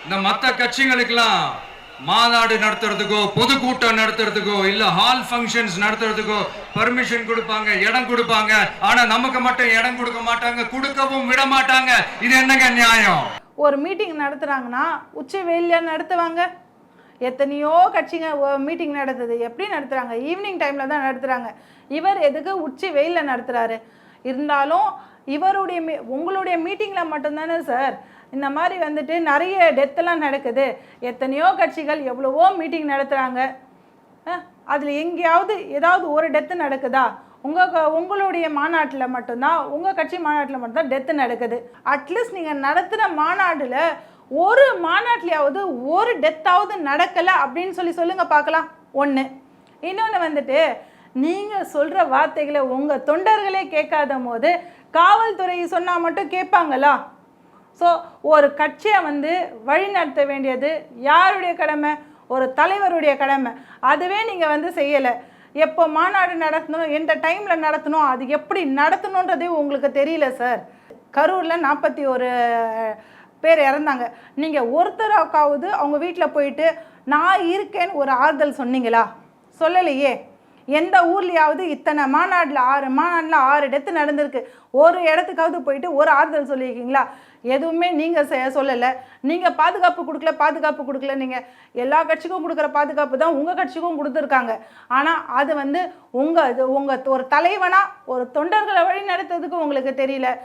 இந்த மத்த கட்சிகளுக்கெல்லாம் மாநாடு நடத்துறதுக்கோ பொதுக்கூட்டம் நடத்துறதுக்கோ இல்ல ஹால் ஃபங்க்ஷன்ஸ் நடத்துறதுக்கோ பர்மிஷன் கொடுப்பாங்க, இடம் கொடுப்பாங்க. ஆனா நமக்கு மட்டும் இடம் கொடுக்க மாட்டாங்க, கொடுக்கவும் விட மாட்டாங்க. இது என்னங்க நியாயம்? ஒரு மீட்டிங் நடத்துறாங்கன்னா உச்சி வெயில்ல நடத்துவாங்க. எத்தனையோ கட்சிங்க மீட்டிங் நடத்துது. எப்படி நடத்துறாங்க? ஈவினிங் டைம்ல தான் நடத்துறாங்க. இவர் எதுக்கு உச்சி வெயில்ல நடத்துறாரு? இருந்தாலும் இவருடைய உங்களுடைய மீட்டிங்ல மட்டும்தானே சார் இந்த மாதிரி வந்துட்டு நிறைய டெத்தெல்லாம் நடக்குது. எத்தனையோ கட்சிகள் எவ்வளவோ மீட்டிங் நடத்துகிறாங்க. அதில் எங்கேயாவது ஏதாவது ஒரு டெத்து நடக்குதா? உங்களுடைய மாநாட்டில் மட்டும்தான், உங்கள் கட்சி மாநாட்டில் மட்டும்தான் டெத்து நடக்குது. அட்லீஸ்ட் நீங்கள் நடத்துகிற மாநாட்டில் ஒரு மாநாட்டிலையாவது ஒரு டெத்தாவது நடக்கலை அப்படின்னு சொல்லுங்கள் பார்க்கலாம். ஒன்று. இன்னொன்று வந்துட்டு நீங்கள் சொல்கிற வார்த்தைகளை உங்கள் தொண்டர்களே கேட்காத போது காவல்துறை சொன்னால் மட்டும் கேட்பாங்களா? ஸோ ஒரு கட்சியை வழி நடத்த வேண்டியது யாருடைய கடமை? ஒரு தலைவருடைய கடமை. அதுவே நீங்கள் செய்யலை. எப்போ மாநாடு நடத்தணும், எந்த டைமில் நடத்தணும், அது எப்படி நடத்தணுன்றதே உங்களுக்கு தெரியல சார். கரூரில் 41 பேர் இறந்தாங்க. நீங்கள் ஒருத்தராக்காவது அவங்க வீட்டில் போயிட்டு நான் இருக்கேன்னு ஒரு ஆறுதல் சொன்னீங்களா? சொல்லலையே. எந்த ஊர்லேயாவது இத்தனை மாநாட்டில் 6 டெத்து நடந்திருக்கு, ஒரு இடத்துக்காவது போயிட்டு ஒரு ஆறுதல் சொல்லியிருக்கீங்களா? எதுவுமே நீங்கள் சொல்லலை. நீங்கள் பாதுகாப்பு கொடுக்கல. நீங்கள் எல்லா கட்சிக்கும் கொடுக்குற பாதுகாப்பு தான் உங்கள் கட்சிக்கும் கொடுத்துருக்காங்க. ஆனால் அது உங்கள் ஒரு தலைவனாக ஒரு தொண்டர்களை வழி நடத்துறதுக்கு உங்களுக்கு தெரியல.